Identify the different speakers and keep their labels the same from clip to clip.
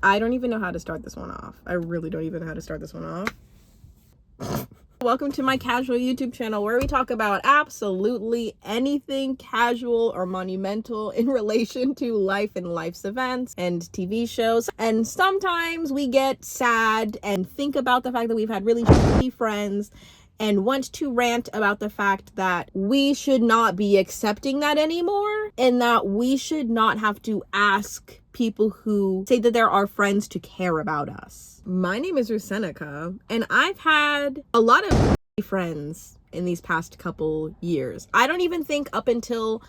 Speaker 1: I don't even know how to start this one off. I really don't even know how to start this one off. Welcome to my casual YouTube channel where we talk about absolutely anything casual or monumental in relation to life and life's events and TV shows. And sometimes we get sad and think about the fact that we've had really shitty friends and want to rant about the fact that we should not be accepting that anymore and that we should not have to ask people who say that they're our friends to care about us. My name is Ruth Seneca, and I've had a lot of friends in these past couple years. I don't even think up until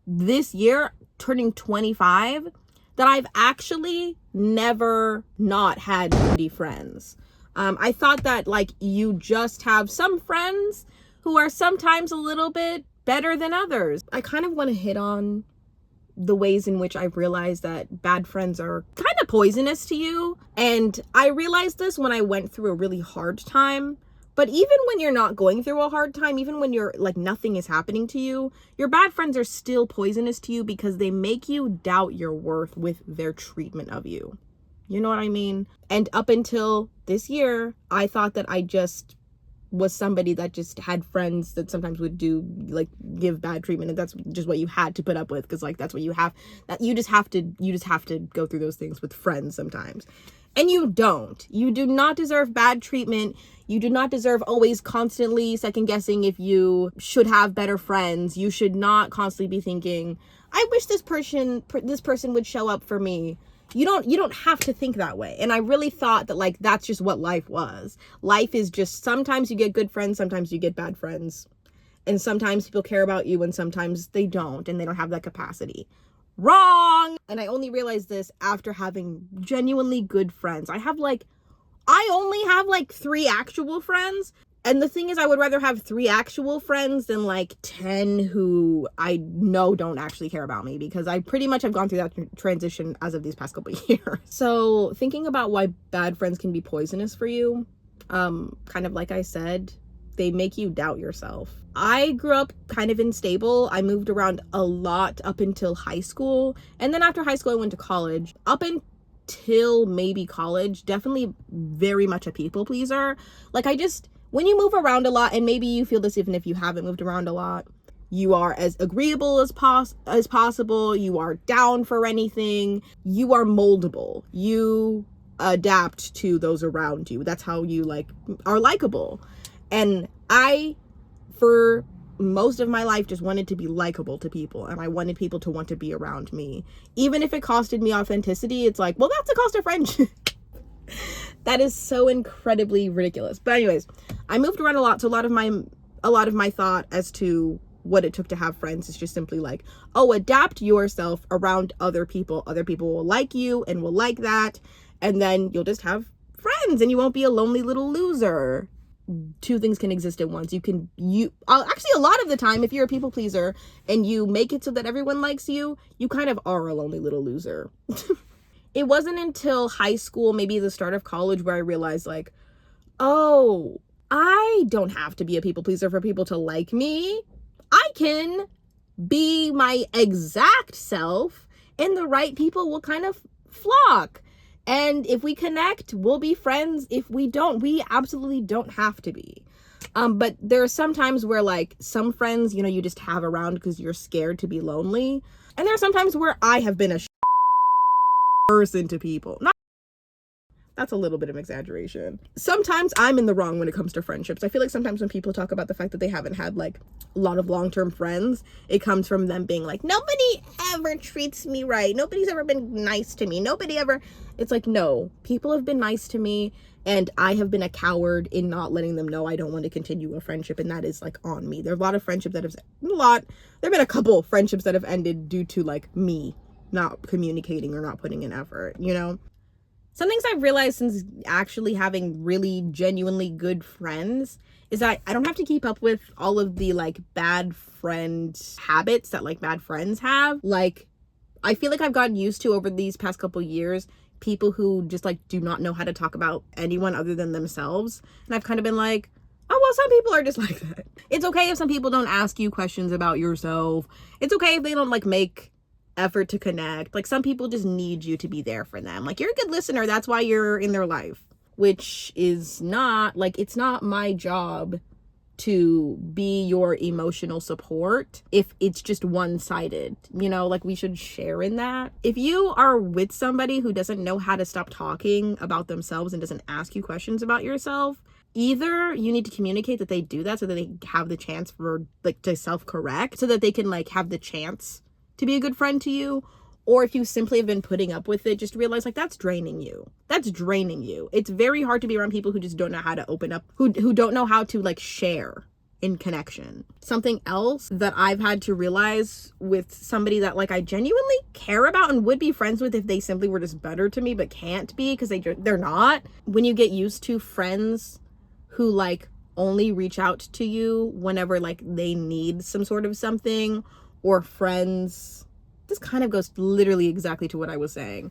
Speaker 1: this year, turning 25, that I've actually never not had friends. I thought that like you just have some friends who are sometimes a little bit better than others. I kind of want to hit on the ways in which I realized that bad friends are kind of poisonous to you. And I realized this when I went through a really hard time. But even when you're not going through a hard time, even when you're like nothing is happening to you, your bad friends are still poisonous to you because they make you doubt your worth with their treatment of you. You know what I mean? And up until this year, I thought that I just was somebody that just had friends that sometimes would do like give bad treatment, and that's just what you had to put up with because like that's what you have, that you just have to go through those things with friends sometimes. And you do not deserve bad treatment. You do not deserve always constantly second guessing if you should have better friends. You should not constantly be thinking, I wish this person would show up for me. You don't have to think that way. And I really thought that like that's just what life was. Life is just sometimes you get good friends, sometimes you get bad friends. And sometimes people care about you and sometimes they don't, and they don't have that capacity. Wrong! And I only realized this after having genuinely good friends. I only have like 3 actual friends. And the thing is, I would rather have 3 actual friends than like 10 who I know don't actually care about me, because I pretty much have gone through that transition as of these past couple of years. So thinking about why bad friends can be poisonous for you, kind of like I said, they make you doubt yourself. I grew up kind of unstable. I moved around a lot up until high school. And then after high school, I went to college. Up until maybe college, definitely very much a people pleaser. Like when you move around a lot, and maybe you feel this even if you haven't moved around a lot, you are as agreeable as possible. You are down for anything. You are moldable. You adapt to those around you. That's how you are likable. And I, for most of my life, just wanted to be likable to people, and I wanted people to want to be around me. Even if it costed me authenticity, it's like, well, that's the cost of friendship. That is so incredibly ridiculous. But anyways, I moved around a lot, so a lot of my thought as to what it took to have friends is just simply like, oh, adapt yourself around other people. Other people will like you and will like that, and then you'll just have friends and you won't be a lonely little loser. 2 things can exist at once. Actually, a lot of the time, if you're a people pleaser and you make it so that everyone likes you, you kind of are a lonely little loser. It wasn't until high school, maybe the start of college, where I realized like, oh, I don't have to be a people pleaser for people to like me. I can be my exact self and the right people will kind of flock. And if we connect, we'll be friends. If we don't, we absolutely don't have to be. But there are some times where like some friends, you just have around because you're scared to be lonely. And there are some times where I have been a person to people. That's a little bit of exaggeration. Sometimes I'm in the wrong when it comes to friendships. I feel like sometimes when people talk about the fact that they haven't had like a lot of long-term friends, it comes from them being like, nobody ever treats me right. Nobody's ever been nice to me. It's like, no, people have been nice to me, and I have been a coward in not letting them know I don't want to continue a friendship, and that is like on me. There are a lot of friendships that there've been a couple friendships that have ended due to like me not communicating or not putting in effort, Some things I've realized since actually having really genuinely good friends is that I don't have to keep up with all of the like bad friend habits that like bad friends have. Like, I feel like I've gotten used to over these past couple years people who just like do not know how to talk about anyone other than themselves. And I've kind of been like, oh, well, some people are just like that. It's okay if some people don't ask you questions about yourself. It's okay if they don't like make effort to connect. Like, some people just need you to be there for them. Like, you're a good listener, that's why you're in their life. Which is not, like, it's not my job to be your emotional support if it's just one-sided, you know, like, we should share in that. If you are with somebody who doesn't know how to stop talking about themselves and doesn't ask you questions about yourself, either you need to communicate that they do that so that they have the chance for, like, to self-correct, so that they can, like, have the chance to be a good friend to you. Or if you simply have been putting up with it, just realize, like, that's draining you. That's draining you. It's very hard to be around people who just don't know how to open up, who don't know how to, like, share in connection. Something else that I've had to realize with somebody that, like, I genuinely care about and would be friends with if they simply were just better to me, but can't be because they're not. When you get used to friends who, like, only reach out to you whenever, like, they need some sort of something, or friends, this kind of goes literally exactly to what I was saying.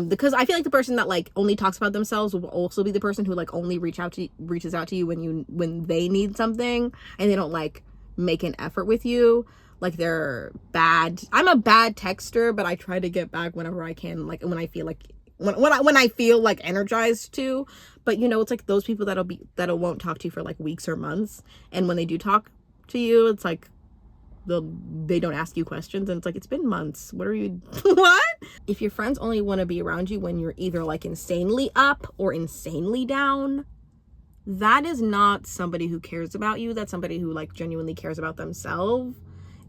Speaker 1: Because I feel like the person that, like, only talks about themselves will also be the person who, like, only reaches out to you when they need something, and they don't, like, make an effort with you. Like, they're bad. I'm a bad texter, but I try to get back whenever I can, like, when I feel like, when I feel, like, energized to. But, you know, it's like those people that won't talk to you for, like, weeks or months, and when they do talk to you, it's like they don't ask you questions, and it's like, it's been months, what are you what? If your friends only want to be around you when you're either, like, insanely up or insanely down, that is not somebody who cares about you. That's somebody who, like, genuinely cares about themselves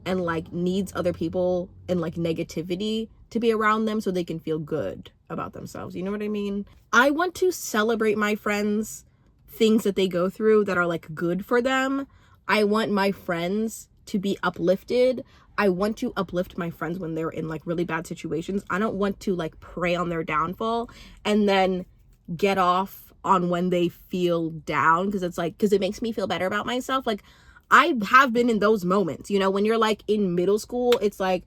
Speaker 1: and, like, needs other people and, like, negativity to be around them so they can feel good about themselves. You know what I mean? I want to celebrate my friends' things that they go through that are, like, good for them. I want my friends to be uplifted. I want to uplift my friends when they're in, like, really bad situations. I don't want to, like, prey on their downfall and then get off on when they feel down, because it's like, because it makes me feel better about myself. Like, I have been in those moments, you know, when you're, like, in middle school, it's like,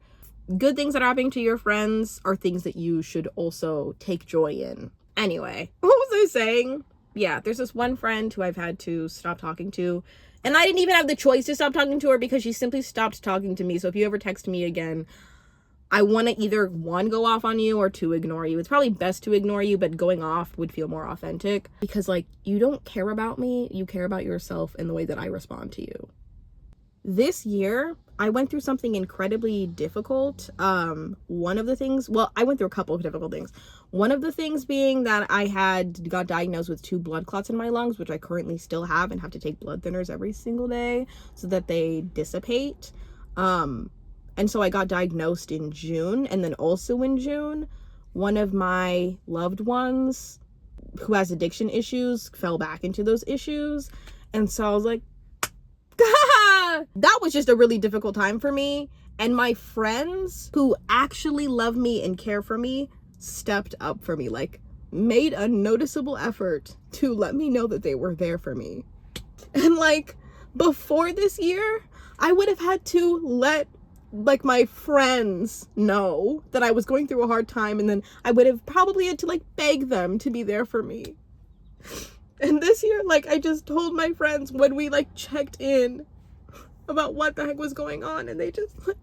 Speaker 1: good things that are happening to your friends are things that you should also take joy in. Anyway, what was I saying? Yeah, there's this one friend who I've had to stop talking to. And I didn't even have the choice to stop talking to her because she simply stopped talking to me. So if you ever text me again, I want to either, one, go off on you, or two, ignore you. It's probably best to ignore you, but going off would feel more authentic because, like, you don't care about me. You care about yourself and the way that I respond to you. This year, I went through something incredibly difficult. One of the things, well, I went through a couple of difficult things. One of the things being that I got diagnosed with 2 blood clots in my lungs, which I currently still have, and have to take blood thinners every single day so that they dissipate. And so I got diagnosed in June, and then also in June, one of my loved ones who has addiction issues fell back into those issues. And so I was like, that was just a really difficult time for me. And my friends who actually love me and care for me stepped up for me, like, made a noticeable effort to let me know that they were there for me. And, like, before this year, I would have had to let, like, my friends know that I was going through a hard time, and then I would have probably had to, like, beg them to be there for me. And this year, like, I just told my friends when we, like, checked in about what the heck was going on, and they just, like,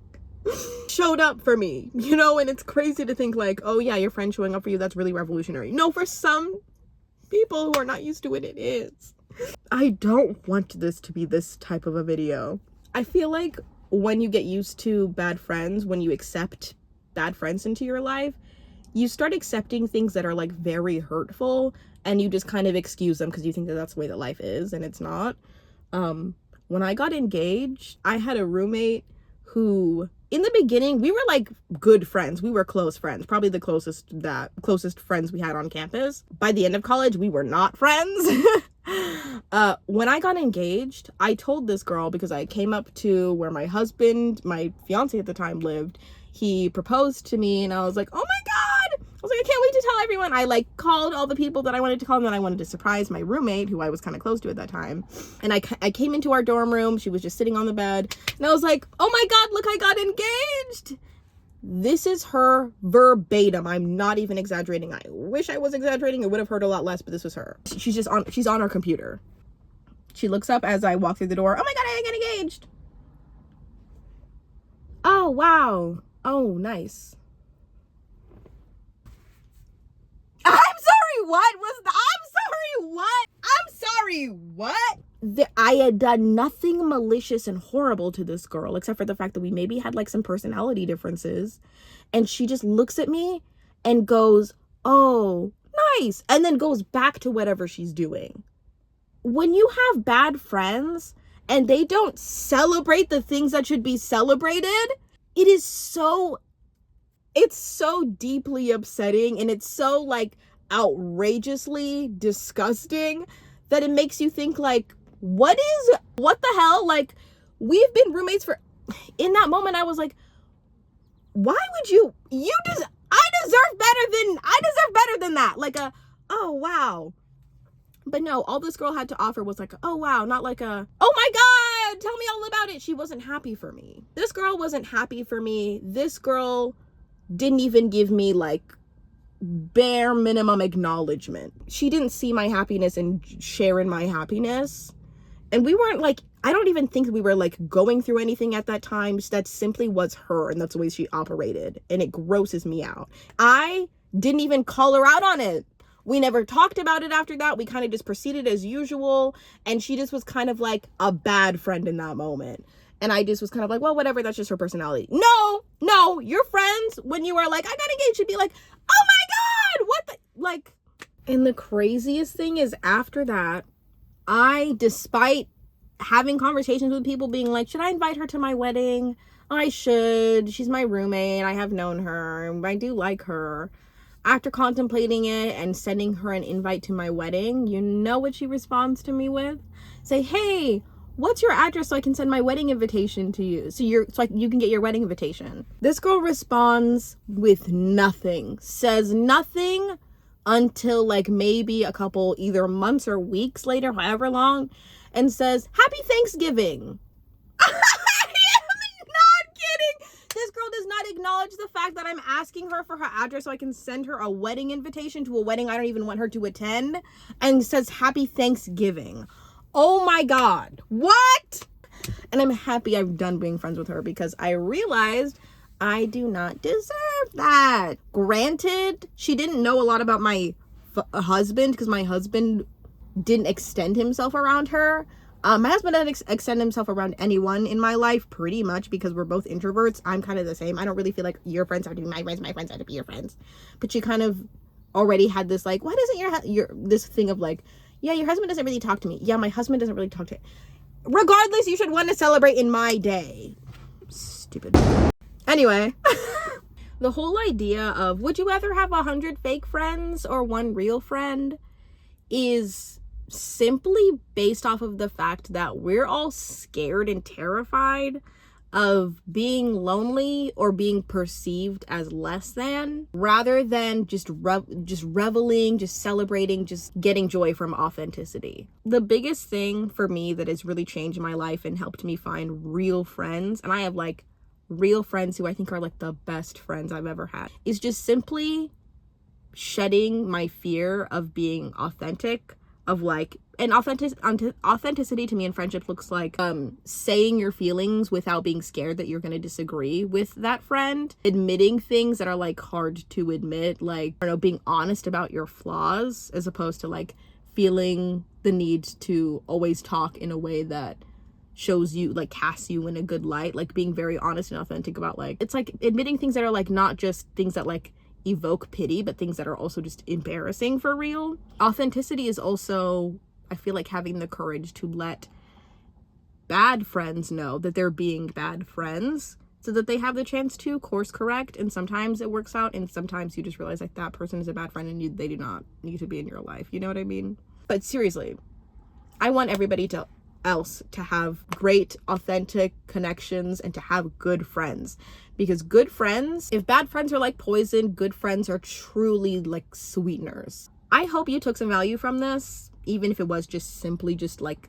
Speaker 1: showed up for me, you know. And it's crazy to think, like, oh yeah, your friend showing up for you, that's really revolutionary. No, for some people who are not used to it, it is. I don't want this to be this type of a video. I feel like when you get used to bad friends, when you accept bad friends into your life, you start accepting things that are, like, very hurtful, and you just kind of excuse them because you think that that's the way that life is, and it's not. When I got engaged, I had a roommate who, in the beginning, we were, like, good friends. We were close friends, probably the closest friends we had on campus. By the end of college, we were not friends. When I got engaged, I told this girl, because I came up to where my fiance at the time, lived. He proposed to me, and I was like, oh my God! I was like, I can't wait to tell everyone. I, like, called all the people that I wanted to call, and then I wanted to surprise my roommate, who I was kind of close to at that time. And I came into our dorm room. She was just sitting on the bed, and I was like, oh my God, look, I got engaged. This is her verbatim. I'm not even exaggerating. I wish I was exaggerating. It would have hurt a lot less, but this was her. She's on her computer. She looks up as I walk through the door. Oh my God, I got engaged. Oh, wow. Oh, nice. I'm sorry, what was that? I'm sorry, what? I'm sorry, what? I had done nothing malicious and horrible to this girl, except for the fact that we maybe had like some personality differences. And she just looks at me and goes, oh, nice. And then goes back to whatever she's doing. When you have bad friends and they don't celebrate the things that should be celebrated, it's so deeply upsetting, and it's so like outrageously disgusting that it makes you think like, what the hell? Like, we've been roommates for, in that moment I was like, why would I deserve better than that. Like oh wow. But no, all this girl had to offer was like, oh wow, not like oh my god, tell me all about it. She wasn't happy for me. This girl wasn't happy for me. This girl didn't even give me like bare minimum acknowledgement. She didn't see my happiness and share in my happiness. And we weren't like, I don't even think we were like going through anything at that time. That simply was her, and that's the way she operated. And it grosses me out. I didn't even call her out on it. We never talked about it after that. We kind of just proceeded as usual. And she just was kind of like a bad friend in that moment. And I just was kind of like, well, whatever, that's just her personality. No, your friends, when you are like, I got engaged, should be like, oh my God, what the, like. And the craziest thing is after that, despite having conversations with people being like, should I invite her to my wedding? I should. She's my roommate. I have known her. I do like her. After contemplating it and sending her an invite to my wedding, you know what she responds to me with? Say, hey, what's your address so I can send my wedding invitation to you? So you can get your wedding invitation. This girl responds with nothing. Says nothing until like maybe a couple either months or weeks later, however long, and says, Happy Thanksgiving. I am not kidding. This girl does not acknowledge the fact that I'm asking her for her address so I can send her a wedding invitation to a wedding I don't even want her to attend, and says Happy Thanksgiving. Oh my God. What? And I'm happy I'm done being friends with her because I realized I do not deserve that. Granted, she didn't know a lot about my husband because my husband didn't extend himself around her. My husband doesn't extend himself around anyone in my life pretty much because we're both introverts. I'm kind of the same. I don't really feel like your friends have to be my friends have to be your friends. But she kind of already had this like, why doesn't your this thing of like, yeah, your husband doesn't really talk to me. Yeah, my husband doesn't really talk to me. Regardless, you should want to celebrate in my day. Stupid. Anyway, the whole idea of would you rather have 100 fake friends or one real friend is simply based off of the fact that we're all scared and terrified of being lonely or being perceived as less than, rather than just reveling, just celebrating, just getting joy from authenticity. The biggest thing for me that has really changed my life and helped me find real friends, and I have like real friends who I think are like the best friends I've ever had, is just simply shedding my fear of being authentic, of like, and authenticity to me in friendship looks like saying your feelings without being scared that you're going to disagree with that friend, admitting things that are like hard to admit, like, I don't know, being honest about your flaws as opposed to like feeling the need to always talk in a way that shows you, like, casts you in a good light, like being very honest and authentic about, like, it's like admitting things that are like not just things that like evoke pity, but things that are also just embarrassing for real. Authenticity is also, I feel like, having the courage to let bad friends know that they're being bad friends so that they have the chance to course correct. And sometimes it works out, and sometimes you just realize like that person is a bad friend and they do not need to be in your life. You know what I mean? But seriously, I want everybody else to have great authentic connections and to have good friends, because good friends, if bad friends are like poison, good friends are truly like sweeteners. I hope you took some value from this, even if it was just simply just like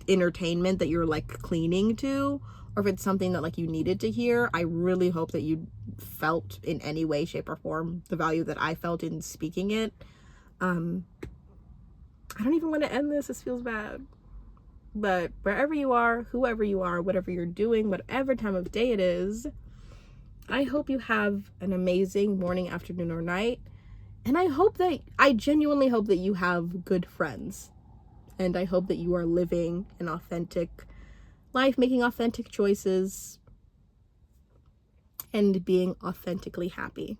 Speaker 1: entertainment that you're like cleaning to, or if it's something that like you needed to hear. I really hope that you felt in any way, shape, or form the value that I felt in speaking it. I don't even want to end this. This feels bad. But wherever you are, whoever you are, whatever you're doing, whatever time of day it is, I hope you have an amazing morning, afternoon, or night. And I genuinely hope that you have good friends. And I hope that you are living an authentic life, making authentic choices, and being authentically happy.